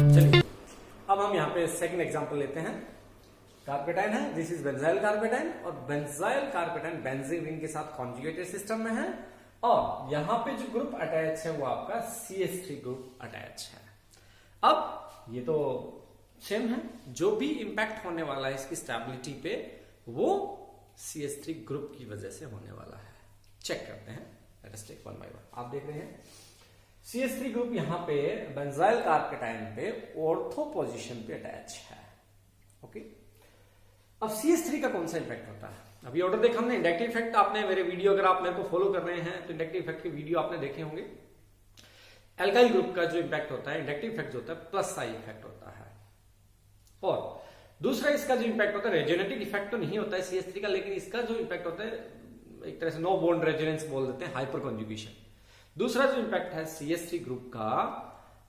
चलिए अब हम यहाँ पे सेकंड एग्जांपल लेते हैं। कार्पेटाइन है, दिस इज बेंजाइल कार्पेटाइन, और बेंजाइल कार्पेटाइन बेंजीन रिंग के साथ कॉन्जुगेटेड सिस्टम में है, और यहां पे जो ग्रुप अटैच है वो आपका CH3 ग्रुप अटैच है। अब ये तो सेम है, जो भी इंपैक्ट होने वाला है इसकी स्टेबिलिटी पे वो CH3 ग्रुप की वजह से होने वाला है। चेक करते हैं, let us take one by one. आप देख रहे हैं CH3 ग्रुप यहां पे बेंजाइल कार्पेटाइन पे ऑर्थो पोजीशन पे अटैच है। ओके, अब CH3 का कौन सा इंपैक्ट होता है? अभी ऑर्डर देखा हमने, इंडक्टिव इफेक्ट आपने मेरे वीडियो, अगर आप मेरे को फॉलो कर रहे हैं तो इंडक्टिव इफेक्ट के वीडियो आपने देखे होंगे। एल्काइल ग्रुप का जो इंपैक्ट होता है, इंडक्टिव इफेक्ट जो होता है प्लस आई इफेक्ट होता है, और दूसरा इसका जो इंपैक्ट होता है, रेजोनेटिव इफेक्ट तो नहीं होता है CH3 का, लेकिन इसका जो इंपैक्ट होता है एक तरह से नो बॉन्ड रेजोनेंस बोल देते हैं, हाइपर कॉन्जुगेशन। दूसरा जो इंपैक्ट है CH3 ग्रुप का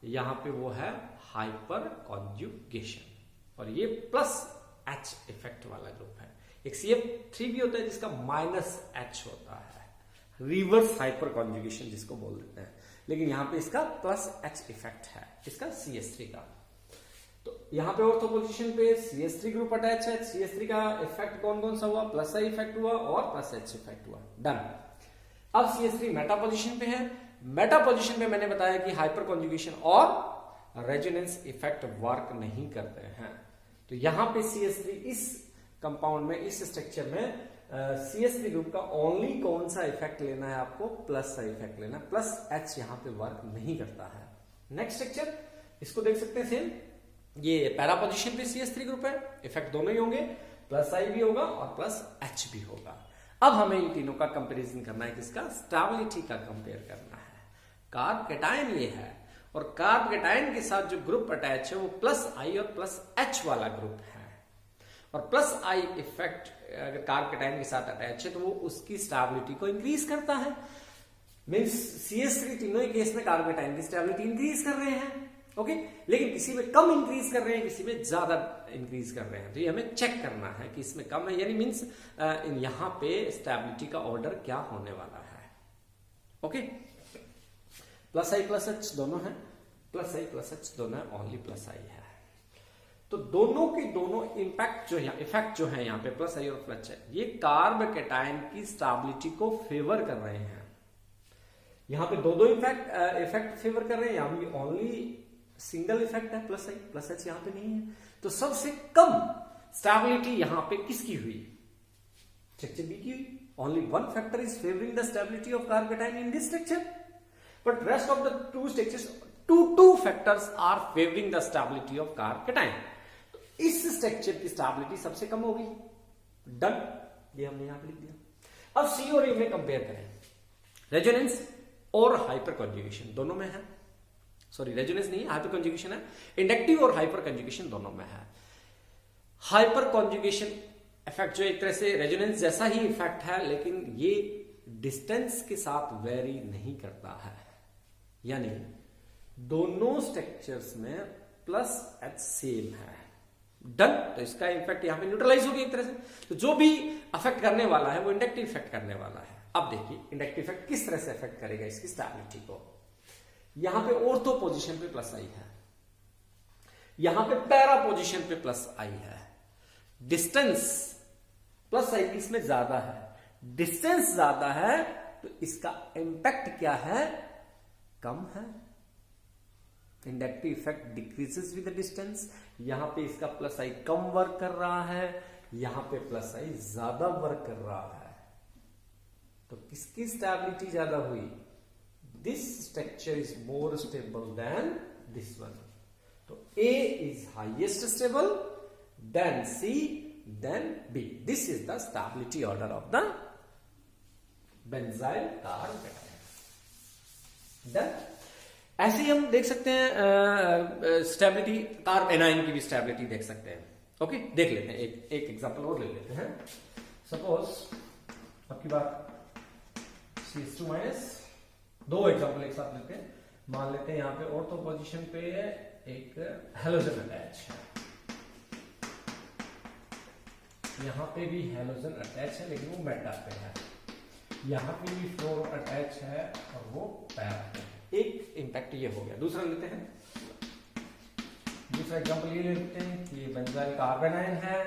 यहां पे वो है हाइपर कॉन्जुगेशन, और ये प्लस H इफेक्ट वाला ग्रुप है। एक CF3 भी होता है जिसका -H होता है, रिवर्स हाइपर कॉन्जुगेशन जिसको बोल देते हैं, लेकिन यहां पे इसका +H इफेक्ट है, इसका CH3 का। तो यहां पे ऑर्थो पोजीशन पे CH3 ग्रुप अटैच है। CH3 का इफेक्ट कौन कौन सा हुआ? +I इफेक्ट हुआ और +H इफेक्ट हुआ। डन। अब CH3 मेटा पोजीशन पे है। मेटा पोजीशन पे मैंने बताया कि हाइपर कॉन्जुगेशन और रेजोनेंस इफेक्ट वर्क नहीं करते हैं। तो यहां पे CH3 इस कंपाउंड में, इस स्ट्रक्चर में CH3 ग्रुप का ओनली कौन सा इफेक्ट लेना है आपको? +I इफेक्ट लेना है। +H यहां पे वर्क नहीं करता है। नेक्स्ट स्ट्रक्चर इसको देख सकते हैं सेम, ये पैरा पोजीशन पे CH3 ग्रुप है, इफेक्ट दोनों ही होंगे, +I भी होगा और +H भी होगा। अब हमें इन तीनों का कंपैरिजन करना है, किसका? स्टेबिलिटी का कंपेयर करना है। कार्ब कैटायन ये है, और कार्ब कैटायन के साथ जो ग्रुप अटैच है वो +I और +H वाला ग्रुप है, और +I इफेक्ट अगर कार्ब कैटायन के साथ अटैच है तो वो उसकी स्टेबिलिटी को इंक्रीज करता है। मींस CH3 तीनों ही केस में कार्ब कैटायन की स्टेबिलिटी इंक्रीज कर रहे हैं। ओके, लेकिन किसी में कम इंक्रीज कर रहे हैं, किसी में ज्यादा इंक्रीज कर रहे हैं, तो ये हमें चेक करना है कि इसमें कम है, यानी मींस यहां पे स्टेबिलिटी का ऑर्डर क्या होने वाला है। ओके, +I +H दोनों है, +I +H दोनों है, ओनली +I है। तो दोनों के दोनों इंपैक्ट जो है, इफेक्ट जो है यहाँ पे +I और +H है, ये कार्ब कैटायन की स्टेबिलिटी को फेवर कर रहे हैं। यहां पे दो इफेक्ट फेवर कर रहे हैं, यहां भी ओनली सिंगल इफेक्ट है +I +H यहां पे नहीं है। तो सबसे कम स्टेबिलिटी यहां पे किसकी हुई? स्ट्रक्चर बी की हुई। Only one factor is favouring the stability of carbocation in this structure, but rest of the two structures, two factors are favouring the stability of carbocation. तो इस structure की stability सबसे कम होगी। Done, ये हमने यहां पे लिख दिया। अब C और A में कंपेयर करें, रेजोनेंस और हाइपर कॉन्जुगेशन दोनों में है। सॉरी, रेजोनेंस नहीं है, हाइपर कॉन्जुगेशन है। इंडक्टिव और हाइपर कॉन्जुगेशन दोनों में है। हाइपर कॉन्जुगेशन इफेक्ट जो एक तरह से रेजोनेंस जैसा ही इफेक्ट है, लेकिन ये डिस्टेंस के साथ वेरी नहीं करता है, यानी दोनों स्ट्रक्चर्स में +H सेम है। डन। तो इसका इफेक्ट यहां पे न्यूट्रलाइज होगी एक तरह से। तो जो भी अफेक्ट करने वाला है वो इंडक्टिव इफेक्ट करने वाला है। अब देखिए इंडक्टिव इफेक्ट किस तरह से अफेक्ट करेगा इसकी स्टेबिलिटी को। यहां पे ऑर्थो पोजीशन पे +I है, यहां पे पैरा पोजीशन पे +I है। डिस्टेंस +I इसमें ज्यादा है, डिस्टेंस ज्यादा है, तो इसका इंपैक्ट क्या है? कम है। Inductive effect decreases with the distance. यहां पे इसका +I कम वर्क कर रहा है, यहां पे +I ज्यादा वर्क कर रहा है। तो किसकी स्टेबिलिटी ज्यादा हुई? This structure is more stable than this one. तो A is highest stable, then C, then B। This is the stability order of the benzyl carbocation. Done. ऐसे ही हम देख सकते हैं स्टेबिलिटी, कार्ब एनाइन की भी स्टेबिलिटी देख सकते हैं। ओके, देख लेते हैं, एक एग्जांपल और ले लेते हैं। सपोज आपकी बात CH2-, दो एग्जांपल एक साथ लेते हैं। मान लेते हैं यहां पे ऑर्थो पोजीशन पे एक हैलोजन अटैच है, यहाँ पे भी हैलोजन अटैच है लेकिन वो मेटा पे है, यहाँ पे भी फ्लोरो अटैच है और वो पैरा पे है। एक इम्पैक्ट ये हो गया। दूसरा लेते हैं, दूसरा एग्जांपल ये लेते हैं कि ये बेंजाइल कार्बन आयन है,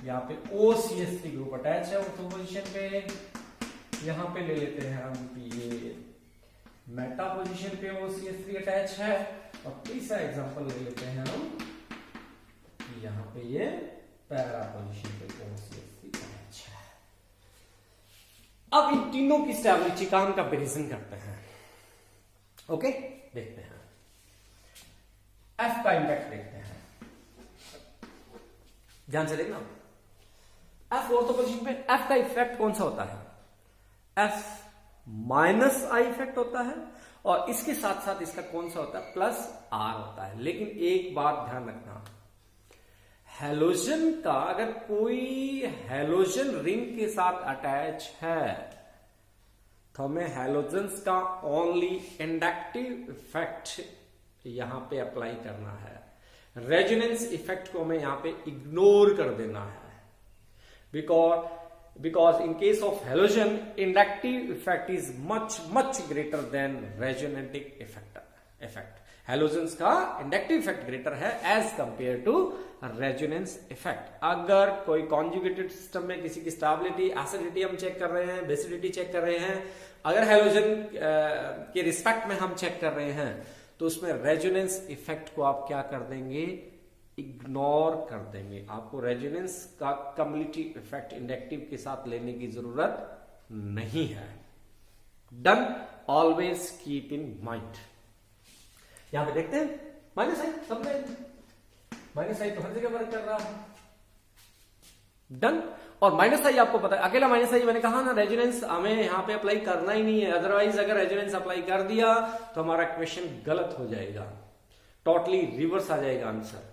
यहाँ पे OCH3 ग्रुप अटैच है ऑर्थो पोजीशन पे। यहाँ पे ले लेते हैं हम कि ये मेटा पोजीशन पे OCH3 अटैच है। और तीसरा एग्जांपल ले लेते हैं हम कि यहाँ पे ये पैरा पोजीशन पे OCH3 अटैच है। अब इन तीनों की स्टेबिलिटी का हम कंपेरिजन करते हैं। ओके, देखते हैं एफ का इंडेक्स देखते हैं, ध्यान से देखना। एफ ऑर्थो पोजीशन पे एफ का इफेक्ट कौन सा होता है? एफ माइनस आई इफेक्ट होता है, और इसके साथ साथ इसका कौन सा होता है? प्लस आर होता है। लेकिन एक बात ध्यान रखना, हैलोजन का अगर कोई हैलोजन रिंग के साथ अटैच है तो हमें हैलोजन्स का ओनली इंडक्टिव इफेक्ट यहां पे अप्लाई करना है, रेजोनेंस इफेक्ट को हमें यहां पे इग्नोर कर देना है। because in case of halogen, inductive effect is much greater than resonating effect. Halogens का inductive effect greater है as compared to resonance effect. अगर कोई conjugated system में किसी की stability, acidity हम चेक कर रहे हैं, basicity चेक कर रहे हैं, अगर halogen के रिस्पेक्ट में हम चेक कर रहे हैं तो उसमें रेजोनेंस इफेक्ट को आप क्या कर देंगे? इग्नोर कर देंगे। आपको रेजोनेंस का कम्युलेटिव इफेक्ट इंडक्टिव के साथ लेने की जरूरत नहीं है। Done, always keep in mind. यहां पे देखते हैं माइनस आई, सब में माइनस आई तो हर जगह वर्क कर रहा है। डन, और माइनस आई आपको पता है, अकेला माइनस आई मैंने कहा ना, रेजोनेंस हमें यहां पे अप्लाई करना ही नहीं है। अदरवाइज अगर रेजोनेंस अप्लाई कर दिया तो हमारा क्वेश्चन गलत हो जाएगा, टोटली रिवर्स आ जाएगा आंसर।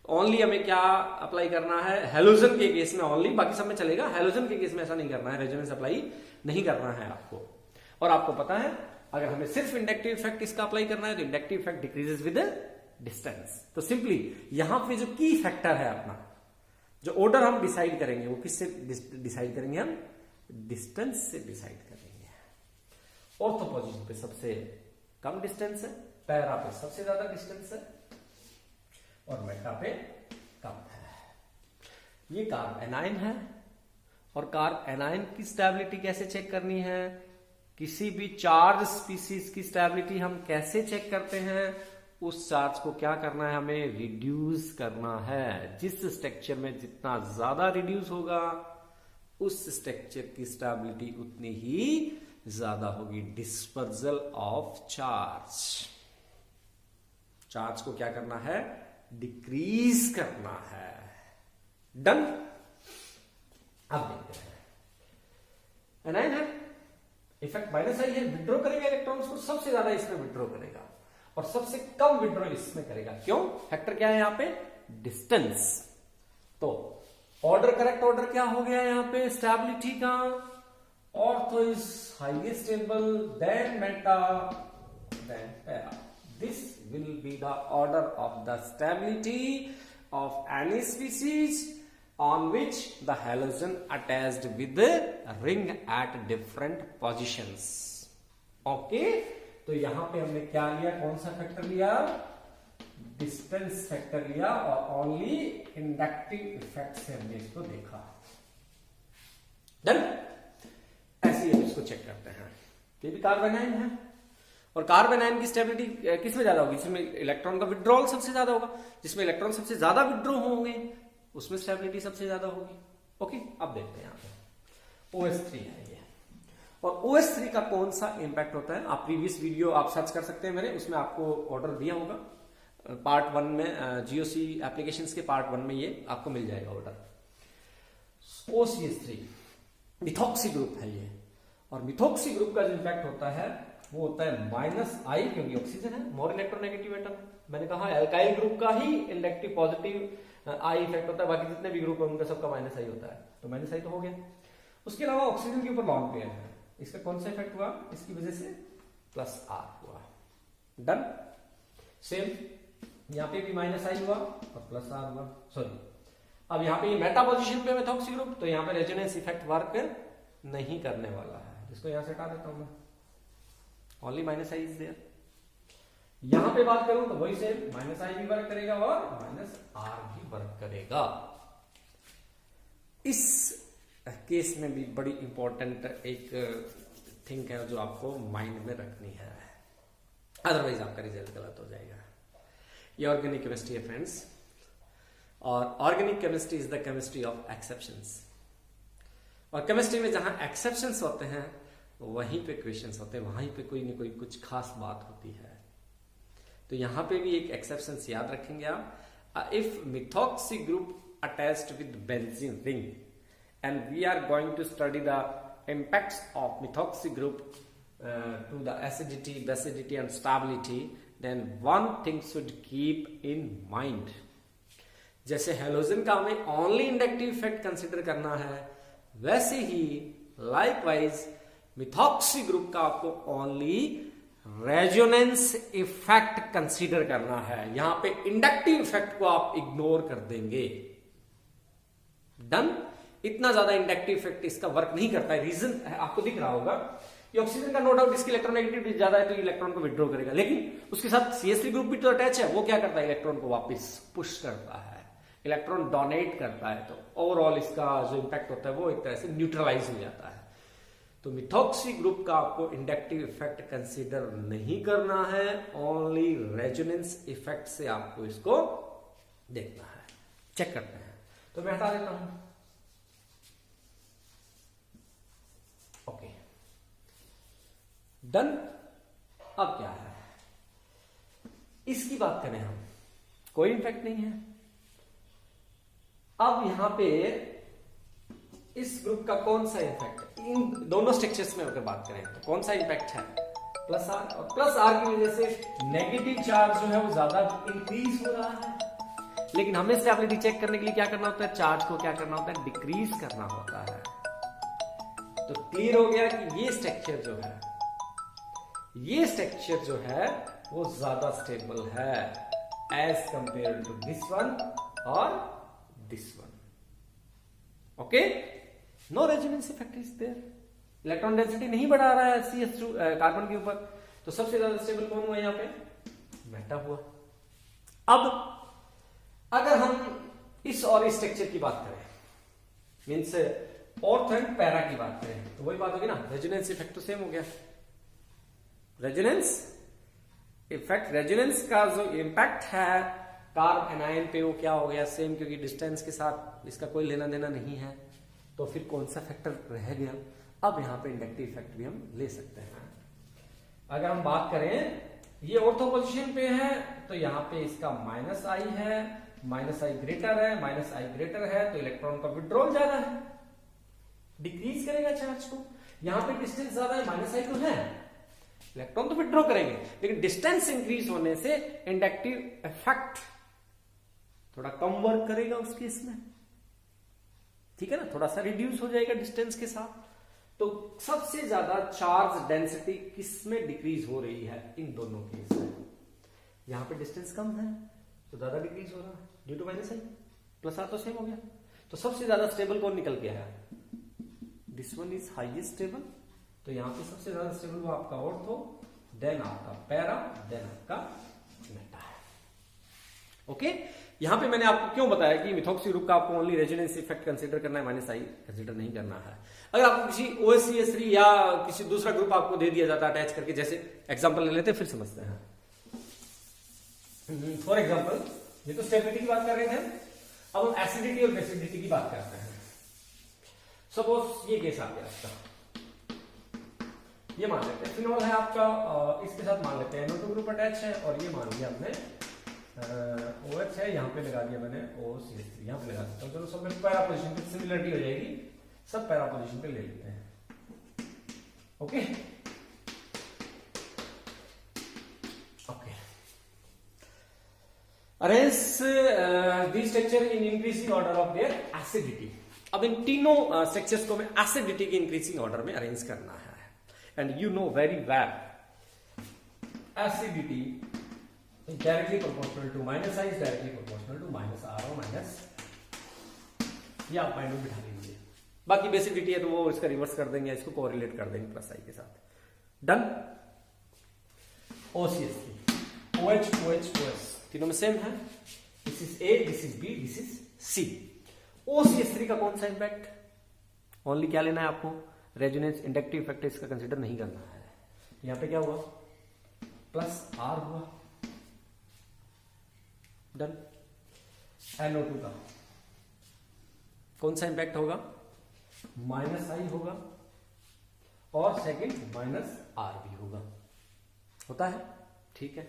ओनली हमें क्या अप्लाई करना है? हैलोजन के केस में ओनली, बाकी सब में चलेगा, हैलोजन के केस में ऐसा नहीं करना है, रेजोनेंस अप्लाई नहीं करना है आपको। और आपको पता है अगर हमें सिर्फ इंडक्टिव इफेक्ट इसका अप्लाई करना है तो inductive effect decreases with distance. तो सिंपली यहां पे जो की फैक्टर है अपना, जो ऑर्डर हम डिसाइड करेंगे वो किससे डिसाइड करेंगे? हम डिस्टेंस से डिसाइड करेंगे। ऑर्थो पोजीशन पे सबसे कम डिस्टेंस है, पैरा पे सबसे ज्यादा डिस्टेंस है, और मेटा पे कम है। ये कार्ब एनायन है, और कार्ब एनायन की स्टेबिलिटी कैसे चेक करनी है? किसी भी चार्ज स्पीसीज की स्टेबिलिटी हम कैसे चेक करते हैं? उस चार्ज को क्या करना है? हमें रिड्यूस करना है। जिस स्ट्रक्चर में जितना ज्यादा रिड्यूस होगा उस स्ट्रक्चर की स्टेबिलिटी उतनी ही ज्यादा होगी। डिस्पर्जल ऑफ चार्ज, चार्ज को क्या करना है? डिक्रीज करना है। डन। अब देखते हैं, एनायन है, इफेक्ट माइनस आई है, विड्रॉ करेगा इलेक्ट्रॉन्स को, सबसे ज्यादा इसमें विड्रॉ करेगा और सबसे कम विड्रॉ इसमें करेगा। क्यों? फैक्टर क्या है यहाँ पे? डिस्टेंस। तो ऑर्डर, करेक्ट ऑर्डर क्या हो गया यहाँ पे स्टेबिलिटी का? Ortho is highly stable, then meta, then para. This will be the order of the stability of any species on which the halogen attached with the ring at different positions. Okay? तो यहां पे हमने क्या लिया? कौन सा factor लिया? Distance factor लिया, और ओनली इंडक्टिव इफेक्ट से हमने इसको देखा। डन। ऐसे ही हम इसको चेक करते हैं। ये भी कार्बन आयन है, और कार्बन आयन की स्टेबिलिटी किस में ज्यादा होगी? जिसमें इलेक्ट्रॉन का विड्रॉल सबसे ज्यादा होगा, जिसमें इलेक्ट्रॉन सबसे ज्यादा विड्रॉ होंगे उसमें स्टेबिलिटी सबसे ज्यादा होगी। ओके, अब देखते हैं यहाँ पे OH3 है ये, और OH3 का कौन सा इंपैक्ट होता है? आप प्रीवियस वीडियो आप सर्च कर सकते हैं मेरे, उसमें आपको ऑर्डर दिया होगा पार्ट 1 में, GOC एप्लीकेशंस के पार्ट 1 में ये आपको मिल जाएगा ऑर्डर। OCH3 मिथॉक्सी ग्रुप है ये, और मिथॉक्सी ग्रुप का जो इंपैक्ट होता है वो होता है माइनस आई, क्योंकि ऑक्सीजन है, मोर इलेक्ट्रोनेगेटिव एटम। मैंने कहा एल्काइल ग्रुप का ही इंडक्टिव पॉजिटिव आई इफेक्ट होता है, बाकी जितने भी ग्रुप है उनका सबका माइनस आई होता है, तो माइनस आई तो हो गया। उसके अलावा ऑक्सीजन के ऊपर लॉन्ग पेयर है, इसका कौन सा इफेक्ट हुआ? इसकी वजह से प्लस आर हुआ। डन। सेम यहां पे भी माइनस आई हुआ और प्लस आर हुआ, सॉरी अब यहाँ पे मेटा पोजीशन पे मेथॉक्सी ग्रुप, तो यहाँ पे रेजोनेंस इफेक्ट वर्क नहीं करने वाला है, जिसको यहाँ से हटा देता हूं मैं, only minus I is there. यहां पे बात करूं तो वही से माइनस आई भी वर्क करेगा और माइनस आर भी वर्क करेगा। इस केस में भी बड़ी इंपॉर्टेंट एक थिंग है जो आपको माइंड में रखनी है, अदरवाइज आपका रिजल्ट गलत हो जाएगा। ये ऑर्गेनिक केमिस्ट्री है फ्रेंड्स, और organic chemistry is the chemistry of exceptions. और केमिस्ट्री में जहां एक्सेप्शंस होते हैं वहीं पे क्वेश्चंस होते हैं, वहीं पे कोई ना कोई कुछ खास बात होती है। तो यहां पे भी एक एक्सेप्शंस याद रखेंगे आप। If methoxy group attached with benzene ring and we are going to study the impacts of methoxy group to the acidity, basicity and stability, then one thing should keep in mind. जैसे halogen का हमें only inductive effect consider करना है, वैसे ही likewise methoxy group का आपको only resonance effect consider करना है। यहां पे इंडक्टिव इफेक्ट को आप इग्नोर कर देंगे। डन। इतना ज्यादा इंडक्टिव इफेक्ट इसका वर्क नहीं करता है। रीजन आपको दिख रहा होगा, ये ऑक्सीजन का नो डाउट इसकी इलेक्ट्रोनेगेटिविटी ज्यादा है तो इलेक्ट्रॉन को विड्रॉ करेगा, लेकिन उसके साथ CH3 ग्रुप भी तो अटैच है। वो क्या करता है, इलेक्ट्रॉन को वापस पुश करता है, इलेक्ट्रॉन डोनेट करता है, तो ओवरऑल इसका जो इंपैक्ट होता है वो एक तरह से न्यूट्रलाइज हो जाता है। तो मिथॉक्सी ग्रुप का आपको इंडक्टिव इफेक्ट कंसिडर नहीं करना है, ओनली रेजोनेंस इफेक्ट से आपको इसको देखना है, चेक करना है। तो मैं हटा देता हूं। Okay done. अब क्या है, इसकी बात करें हम, कोई इफेक्ट नहीं है। अब यहां पे इस ग्रुप का कौन सा इफेक्ट, इन दोनों स्ट्रक्चर्स में अगर बात करें तो कौन सा इफेक्ट है, प्लस आर। और प्लस आर की वजह से नेगेटिव चार्ज जो है वो ज्यादा इंक्रीज हो रहा है, लेकिन हमें स्टेबिलिटी चेक करने के लिए क्या करना होता है, चार्ज को क्या करना होता है, डिक्रीज करना होता है। तो क्लियर हो गया कि ये स्ट्रक्चर जो है वो ज्यादा स्टेबल है as compare to this one और this one. Okay, no resonance effect is there, electron density नहीं बढ़ा रहा है CH2 कार्बन के ऊपर, तो सबसे ज्यादा स्टेबल कौन हुआ यहाँ पे, मेटा हुआ। अब अगर हम इस और इस स्ट्रक्चर की बात करें, मीन्स ऑर्थो एंड पैरा की बात करें, तो वही बात होगी ना, रेजोनेंस इफेक्ट तो सेम हो गया। रेजोनेंस इफेक्ट, रेजोनेंस का जो इंपैक्ट है कार्ब एनायन पे वो क्या हो गया, सेम, क्योंकि डिस्टेंस के साथ इसका कोई लेना देना नहीं है। तो फिर कौन सा फैक्टर रह गया, अब यहां पे इंडक्टिव इफेक्ट भी हम ले सकते हैं। अगर हम बात करें ये ऑर्थो पोजीशन पे है, तो यहां पे इसका माइनस आई है, माइनस आई ग्रेटर है, माइनस आई ग्रेटर है, तो इलेक्ट्रॉन का विड्रॉल ज्यादा है, डिक्रीज करेगा चार्ज को। यहां पे डिस्टेंस ज्यादा है, माइनस आई तो है, इलेक्ट्रॉन तो विड्रॉ करेंगे, लेकिन डिस्टेंस इंक्रीज होने से इंडक्टिव इफेक्ट थोड़ा कम वर्क करेगा उस केस में, ठीक है ना, थोड़ा सा रिड्यूस हो जाएगा डिस्टेंस के साथ। तो सबसे ज्यादा चार्ज डेंसिटी किसमें डिक्रीज हो रही है, इन दोनों केस में। यहां पे डिस्टेंस कम है तो ज्यादा डिक्रीज हो रहा है due to minus I, plus R तो सेम हो गया। तो सबसे ज्यादा स्टेबल कौन निकल गया है, this one is highest stable, तो यहां पे सबसे ज्यादा स्टेबल वो आपका ऑर्थो, देन आपका पैरा, देन आपका मेटा है। ओके, यहां पे मैंने आपको क्यों बताया कि मिथॉक्सी ग्रुप का आपको ओनली रेजोनेंस इफेक्ट कंसीडर करना है, माइनस आई कंसीडर नहीं करना है। अगर आपको किसी OH-CH3 या किसी दूसरा ग्रुप आपको दे दिया जाता है अटैच करके, जैसे एग्जांपल ले लेते हैं, फिर समझते हैं। फॉर एग्जांपल, ये तो स्टेबिलिटी की बात कर रहे थे, अब हम एसिडिटी और बेसिडिटी की बात करते हैं। सपोज ये केस आ गया आपका, ये मान लेते हैं फिनॉल है आपका, इसके साथ मान लेते हैं NO2 ग्रुप अटैच है, और ये मान लिया हमने OH है, यहाँ पे लगा दिया मैंने OCH3, यहाँ पे लगा देता हूँ। चलो सब में पैरा पोजीशन पे सिमिलरिटी हो जाएगी, सब पैरा पोजीशन पे ले लेते हैं। Okay okay, arrange the structure in increasing order of their acidity. अब इन तीनों स्ट्रक्चर्स को हमें एसिडिटी के इंक्रीजिंग ऑर्डर में अरेंज करना है, and you know very well acidity is directly proportional to minus I is directly proportional to minus R or minus या आप माइंड में बिठा लीजिए। बाकी बेसिडिटी है तो वो इसका रिवर्स कर देंगे, इसको कोरिलेट कर देंगे प्लस आई के साथ। Done. OCH3 OH OH OS तीनों में सेम है। This is A, this is B, this is C। OCH3 का कौन सा इंपैक्ट, ओनली क्या लेना है आपको, रेजोनेंस इंडक्टिव इफेक्ट, इसका कंसीडर नहीं करना है। यहां पे क्या हुआ, प्लस R हुआ। डन। NO2 का कौन सा इंपैक्ट होगा, माइनस आई होगा और सेकंड माइनस आर भी होगा, होता है, ठीक है।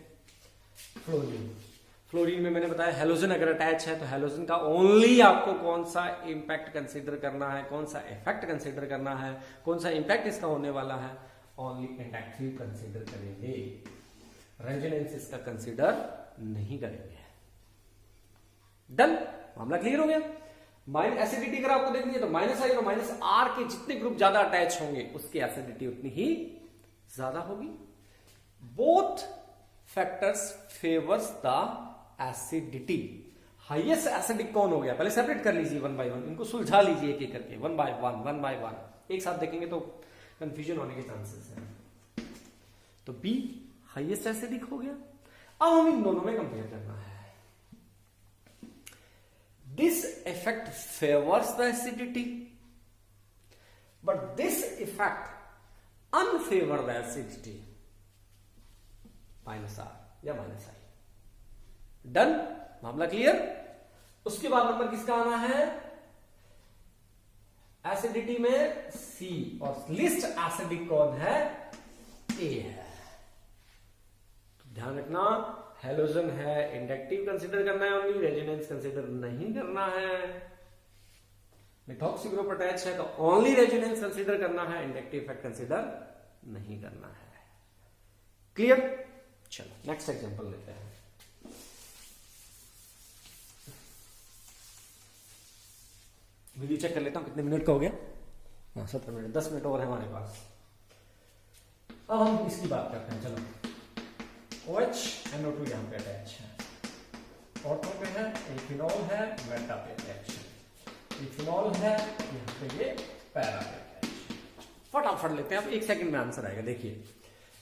फ्लोरीन, फ्लोरीन में मैंने बताया हेलोजन अगर अटैच है तो हेलोजन का ओनली आपको कौन सा इंपैक्ट कंसीडर करना है, कौन सा इफेक्ट कंसीडर करना है, कौन सा इंपैक्ट इसका होने वाला है, ओनली इंडक्टिव कंसीडर करेंगे, रेजोनेंस इसका कंसीडर नहीं करेंगे। डन, मामला क्लियर हो गया। माइनस एसिडिटी अगर आपको देखनी है तो माइनस आई और माइनस आर के जितने ग्रुप ज्यादा अटैच होंगे उसकी एसिडिटी उतनी ही ज्यादा होगी। Both factors favours the acidity. Highest acidic कौन हो गया, पहले सेपरेट कर लीजिए वन बाय वन, इनको सुलझा लीजिए एक एक करके, वन बाय वन। एक साथ देखेंगे तो कंफ्यूजन होने के चांसेस हैं। तो बी हाईएस्ट एसिडिक हो गया। अब हम इन दोनों में कंपेयर करना है। This effect favors the acidity, but this effect unfavor the acidity. Minus R या माइनस आई। डन, मामला क्लियर। उसके बाद नंबर किसका आना है, एसिडिटी में सी, और लिस्ट एसिडिक कौन है, ए है। तो ध्यान रखना, हेलोजन है, इंडक्टिव कंसीडर करना है ओनली, रेजोनेंस कंसीडर नहीं करना है। मिथॉक्सी ग्रुप अटैच है तो ओनली रेजोनेंस कंसीडर करना है, इंडक्टिव इफेक्ट कंसीडर नहीं करना है। क्लियर। चलो नेक्स्ट एग्जांपल लेते हैं। वीडियो चेक कर लेता हूं कितने मिनट का हो गया। 17 मिनट, 10 मिनट और है हमारे पास। अब हम इसकी बात करते हैं। चलो, OH NO2 यहां पे अटैच है, ऑर्थो पे है, इथेनॉल है, मेटा पे अटैच है, इथेनॉल है, यहां पे ये पैरा पे अटैच है। फटाफट लेते हैं, अब 1 सेकंड में आंसर आएगा। देखिए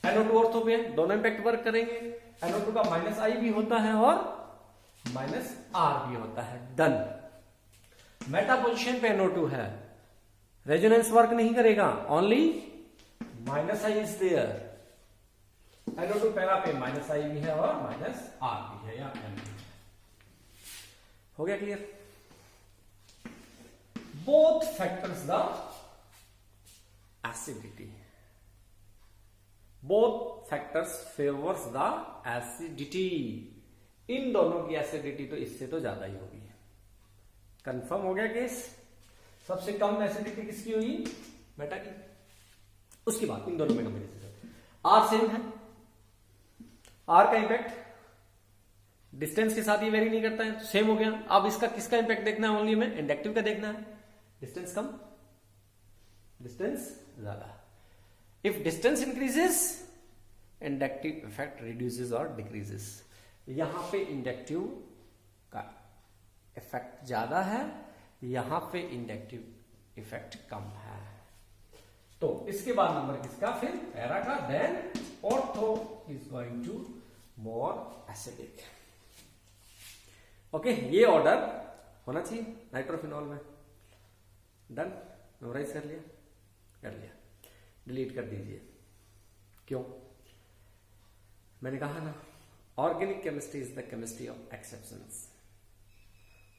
NO2 ऑर्थो पे है, दोनों इंपैक्ट वर्क करेंगे। NO2 का माइनस आई भी होता है और माइनस आर भी होता है। डन। मेटा पोजिशन पे NO2 है, रेजोनेंस वर्क नहीं करेगा, only minus I is there. NO2 para पे माइनस आई भी है और माइनस आर भी है, या एम भी है। हो गया clear. Both factors the acidity, both factors favours the acidity. इन दोनों की एसिडिटी तो इससे तो ज्यादा ही होगी। कंफर्म हो गया केस। सबसे कम एसिडिटी किसकी हुई, मेटा की। उसके बाद इन दोनों में कंपेरिजन, आर सेम है, आर का इंपैक्ट डिस्टेंस के साथ ही वेरी नहीं करता है, तो सेम हो गया। अब इसका किसका इंपैक्ट देखना है, ओनली हमें इंडक्टिव का देखना है। डिस्टेंस कम, डिस्टेंस ज्यादा। If distance increases, inductive effect reduces और डिक्रीजेस। यहां पे इंडक्टिव का इफेक्ट ज्यादा है, यहां पे इंडक्टिव इफेक्ट कम है। तो इसके बाद नंबर किसका, फिर पैरा का, then ortho is going to more acidic. Okay, ये ऑर्डर होना चाहिए नाइट्रोफिनॉल में। डन, मेमोराइज कर लिया, कर लिया, डिलीट कर दीजिए। क्यों, मैंने कहा ना, organic chemistry is the chemistry of exceptions.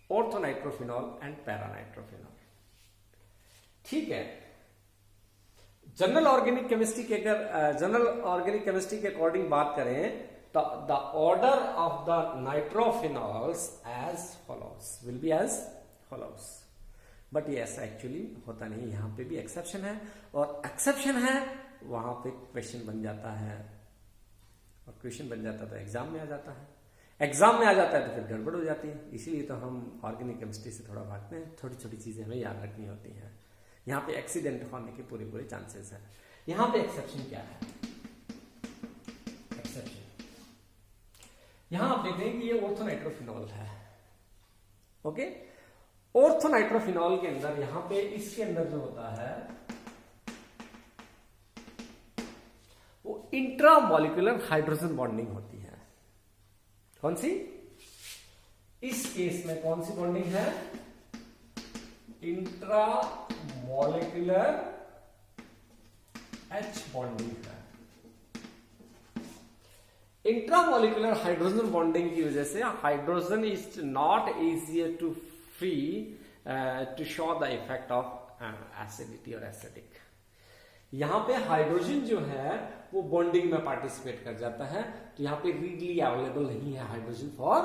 Ortho nitrophenol and para nitrophenol, ठीक है। जनरल ऑर्गेनिक केमिस्ट्री के अगर जनरल ऑर्गेनिक केमिस्ट्री के अकॉर्डिंग बात करें तो the order of the nitrophenols as follows will be as follows. But ये ऐसा एक्चुअली होता नहीं, यहां पे भी एक्सेप्शन है, और एक्सेप्शन है वहां पे क्वेश्चन बन जाता है, और क्वेश्चन बन जाता तो एग्जाम में आ जाता है, एग्जाम में आ जाता है तो फिर गड़बड़ हो जाती है। इसीलिए तो हम ऑर्गेनिक केमिस्ट्री से थोड़ा भागते हैं, छोटी छोटी चीजें हमें याद रखनी होती हैं। यहां पे एक्सीडेंट होने के पूरे चांसेस हैं। यहां पे एक्सेप्शन क्या है, एक्सेप्शन यहां आप देखते हैं कि ये ऑर्थो नाइट्रोफिनॉल है, ओके। ऑर्थोनाइट्रोफिनॉल के अंदर यहां पे इसके अंदर जो होता है वो इंट्रामॉलिक्यूलर हाइड्रोजन बॉन्डिंग होती है। कौन सी? इस केस में कौन सी बॉन्डिंग है? इंट्रामॉलिक्यूलर H बॉन्डिंग है। इंट्रामॉलिक्यूलर हाइड्रोजन बॉन्डिंग की वजह से hydrogen is not easier to free to show the effect of acidity और एसिडिक। यहां पे हाइड्रोजन जो है वो बॉन्डिंग में पार्टिसिपेट कर जाता है, तो यहां पे रीडली अवेलेबल नहीं है hydrogen for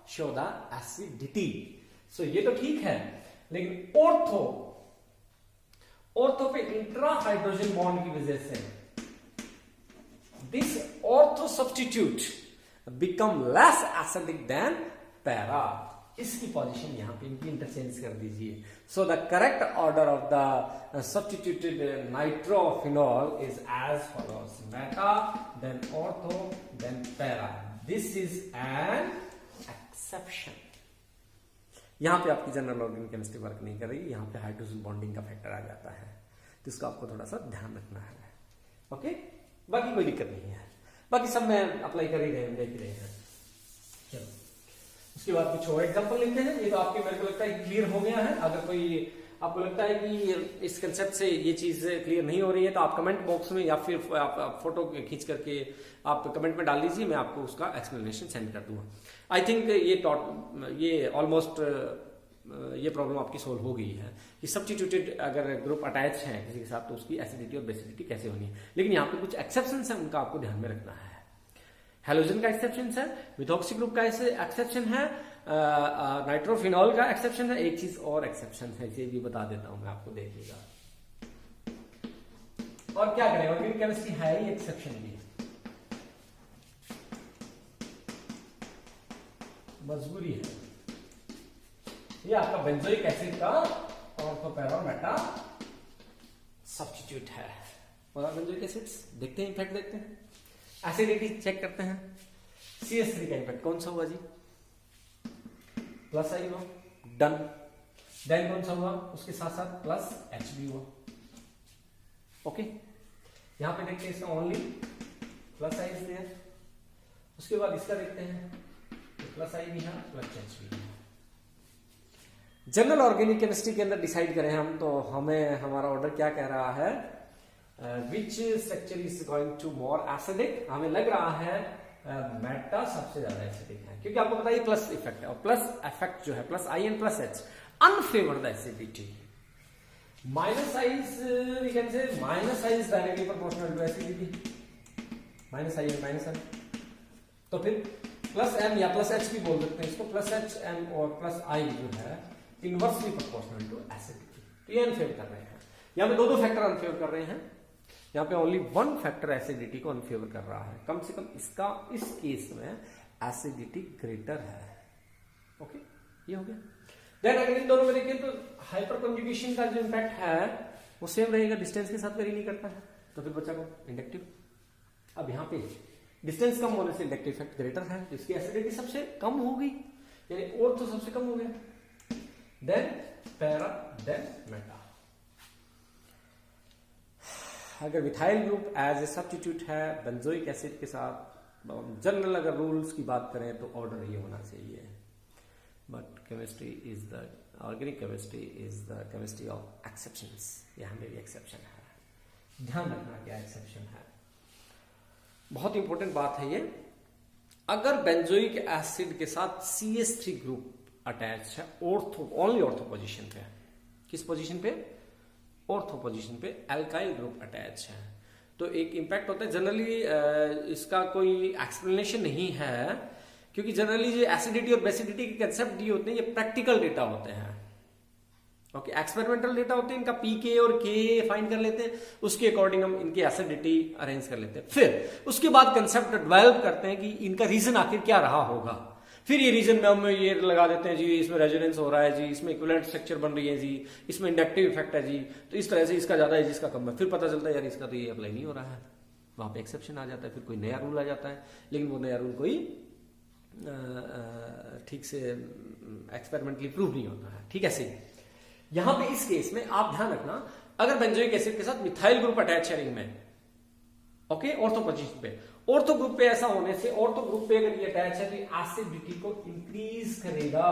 show the acidity. So ये तो ठीक है, लेकिन ऑर्थो पे इंट्रा हाइड्रोजन बॉन्ड की वजह से this ortho substitute become less acidic than para. इसकी पोजीशन यहां पे इनकी इंटरचेंज कर दीजिए। So the correct order of the substituted nitrophenol is as follows: meta, then ortho, then para. This is an exception. यहां पे आपकी जनरल ऑर्गेनिक केमिस्ट्री वर्क नहीं कर रही, यहां पे हाइड्रोजन बॉन्डिंग का फैक्टर आ जाता है, तो इसको आपको थोड़ा सा ध्यान रखना है। ओके, बाकी कोई दिक्कत नहीं है, बाकी सब में अप्लाई कर ही रहे हैं, देख ही रहे हैं। चलो उसके बाद कुछ और एग्जांपल लेते हैं। ये तो आपके मेरे को लगता है क्लियर हो गया है। अगर कोई आपको लगता है कि इस कंसेप्ट से ये चीज क्लियर नहीं हो रही है तो आप कमेंट बॉक्स में या फिर आप फोटो खींच करके आप कमेंट में डाल दीजिए, मैं आपको उसका एक्सप्लेनेशन सेंड कर दूंगा। आई थिंक ये ऑलमोस्ट ये प्रॉब्लम आपकी सोल्व हो गई है कि सब्स्टिट्यूटेड अगर ग्रुप अटैच है किसी के साथ तो उसकी एसिडिटी और बेसिडिटी कैसे होनी है। लेकिन यहाँ पे कुछ एक्सेप्शंस है, उनका आपको ध्यान में रखना है। हेलोजन का एक्सेप्शन है, मिथॉक्सी ग्रुप का एक्सेप्शन है, नाइट्रोफिनॉल का एक्सेप्शन है, एक चीज और एक्सेप्शन है, इसे भी बता देता हूं मैं आपको, देखिएगा। और क्या करें, ऑर्गेनिक केमिस्ट्री है ही एक्सेप्शन भी, मजबूरी है। ये आपका बेंजोइक एसिड का ऑर्थोपैरा मेटा सब्स्टिट्यूट है। और बेंजोइक एसिड्स देखते हैं, इफेक्ट देखते हैं, एसिडिटी चेक करते हैं। CH3 का इफेक्ट कौन सा हुआ जी? प्लस आई हुआ, डन। देन कौन सा हुआ? उसके साथ साथ प्लस H भी हुआ। ओके, यहां पे देखते हैं इसका only plus I is there. उसके बाद इसका देखते हैं, प्लस आई भी है, प्लस H भी है। जनरल ऑर्गेनिक केमिस्ट्री के अंदर डिसाइड करें हम तो हमें हमारा ऑर्डर क्या कह रहा है? Which structure is going to more acidic? हमें लग रहा है मेटा सबसे ज्यादा एसिडिक है, क्योंकि आपको पता है प्लस इफेक्ट है, और प्लस इफेक्ट जो है plus I and plus H unfavour the acidity. Minus I we can say minus I is directly proportional to acidity, minus I and minus M. तो फिर प्लस एम या plus H भी बोल सकते हैं इसको, प्लस एच एम और plus I जो है इनवर्सली प्रोपोर्शनल टू एसिडिटी। तो ये अनफेवर कर रहे हैं, यहाँ पे दो फैक्टर अनफेवर कर रहे हैं, यहाँ पे ओनली वन फैक्टर एसिडिटी को अनफेवर कर रहा है। कम से कम इसका इस केस में एसिडिटी ग्रेटर है। ओके, ये हो गया। देन अगर इन दोनों में देखें तो हाइपर कंजुगेशन का जो इम्पैक्ट है वो सेम रहेगा, डिस्टेंस के साथ वेरी नहीं करता है, तो फिर बचा को इंडक्टिव। अब यहाँ पे डिस्टेंस कम होने से इंडक्टिव इफेक्ट ग्रेटर है, जिसकी एसिडिटी सबसे कम हो गई, यानी और तो सबसे कम हो गया। Then para, then meta. अगर methyl group as a substitute है बेंजोइक एसिड के साथ, जनरल अगर रूल्स की बात करें तो ऑर्डर ये होना चाहिए। But chemistry is the organic chemistry is the chemistry of exceptions. यहां में भी एक्सेप्शन है, ध्यान रखना क्या एक्सेप्शन है, बहुत इंपॉर्टेंट बात है ये। अगर बेंजोइक एसिड के साथ CH3 ग्रुप अटैच है ऑर्थो, ओनली ऑर्थो पोजीशन पे, किस पोजीशन पे? ऑर्थो पोजीशन पे एल्काइल ग्रुप अटैच है, तो एक इंपैक्ट होता है। जनरली इसका कोई एक्सप्लेनेशन नहीं है, क्योंकि जनरली जो एसिडिटी और बेसिडिटी के कंसेप्ट ये होते हैं ये प्रैक्टिकल डेटा होते हैं। ओके, एक्सपेरिमेंटल डेटा होते हैं, इनका पीके और के फाइंड कर लेते हैं, उसके अकॉर्डिंग हम इनकी एसिडिटी अरेंज कर लेते हैं, फिर उसके बाद कंसेप्ट डेवलप करते हैं कि इनका रीजन आखिर क्या रहा होगा। फिर ये रीजन में हम ये लगा देते हैं जी इसमें रेजोनेंस हो रहा है जी, इसमें इक्विवेलेंट स्ट्रक्चर बन रही है जी, इसमें इंडक्टिव इफेक्ट है जी, तो इस तरह से इसका ज्यादा है जिसका कम है। फिर पता चलता है यार इसका तो ये अप्लाई नहीं हो रहा है, वहां पे एक्सेप्शन आ जाता है, फिर कोई नया रूल आ जाता है, लेकिन वो नया रूल कोई ठीक से एक्सपेरिमेंटली प्रूव नहीं होता है। ठीक है, सही। यहां पे इस केस में आप ध्यान रखना, अगर बेंजोइक एसिड के साथ मिथाइल ग्रुप अटैच है रिंग में, ओके, ऑर्थो पोजीशन पे, ऑर्थो ग्रुप पे ऐसा होने से, ऑर्थो ग्रुप पे अगर ये अटैच है तो एसिडिटी को इंक्रीज करेगा।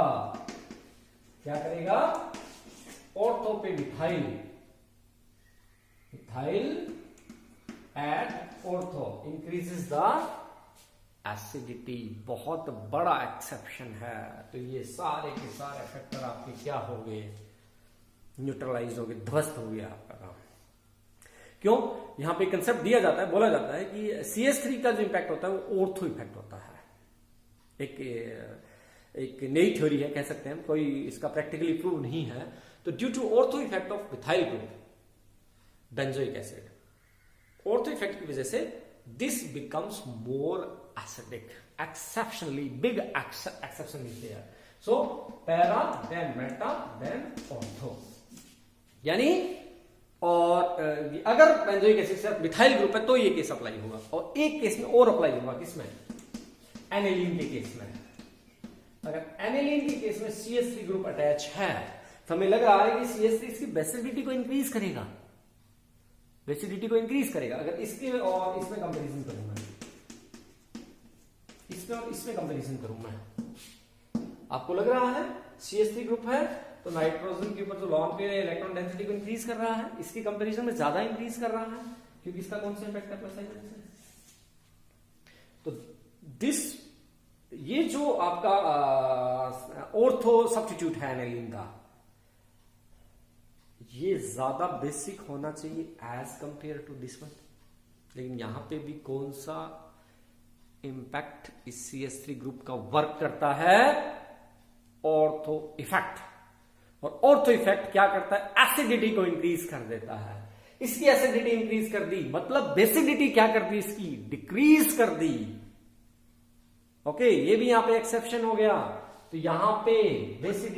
क्या करेगा? ऑर्थो पे methyl at ortho increases the acidity. बहुत बड़ा एक्सेप्शन है। तो ये सारे के सारे फैक्टर आपके क्या हो गए? न्यूट्रलाइज हो गए, ध्वस्त हो गया आपका काम। क्यों? यहां पे कंसेप्ट दिया जाता है, बोला जाता है कि CS3 का जो इंपैक्ट होता है वो ऑर्थो इफेक्ट होता है। एक नई थ्योरी है, कह सकते हैं, कोई इसका प्रैक्टिकली प्रूव नहीं है। तो due to ortho effect of methyl group benzoic acid, ortho effect की वजह से this becomes more acidic. Exceptionally big exception is there. So para then meta then ortho, यानी और अगर बेंजोइक एसिड से मिथाइल ग्रुप है तो ये केस अप्लाई होगा, और एक केस में और अप्लाई होगा, किसमें? एनिलीन के केस में। अगर एनिलीन के केस में CS3 ग्रुप अटैच है तो हमें लग रहा है कि CS3 इसकी बेसिडिटी को इंक्रीज करेगा, बेसिडिटी को इंक्रीज करेगा। अगर इसके और इसमें कंपैरिजन करूं मैं, इसमें और इसमें कंपैरिजन करूं मैं, आपको लग रहा है CS3 ग्रुप है तो नाइट्रोजन के ऊपर जो लॉन पेयर है इलेक्ट्रॉन डेंसिटी को इंक्रीज कर रहा है, इसकी कंपैरिजन में ज्यादा इंक्रीज कर रहा है, क्योंकि इसका कौन सा इफेक्ट है? प्लस साइन से। तो दिस, ये जो आपका ऑर्थो सब्स्टिट्यूट है एनिलीन का, ये ज्यादा बेसिक होना चाहिए as compare to this one. लेकिन यहां पे भी कौन सा इंपैक्ट इस CS3 ग्रुप का वर्क करता है? Ortho effect. और ऑर्थो इफेक्ट क्या करता है? एसिडिटी को इंक्रीज कर देता है। इसकी एसिडिटी इंक्रीज कर दी, मतलब बेसिडिटी क्या कर दी? इसकी डिक्रीज कर दी। ओके, ये भी यहां पे एक्सेप्शन हो गया। तो यहां पे बेसिडिटी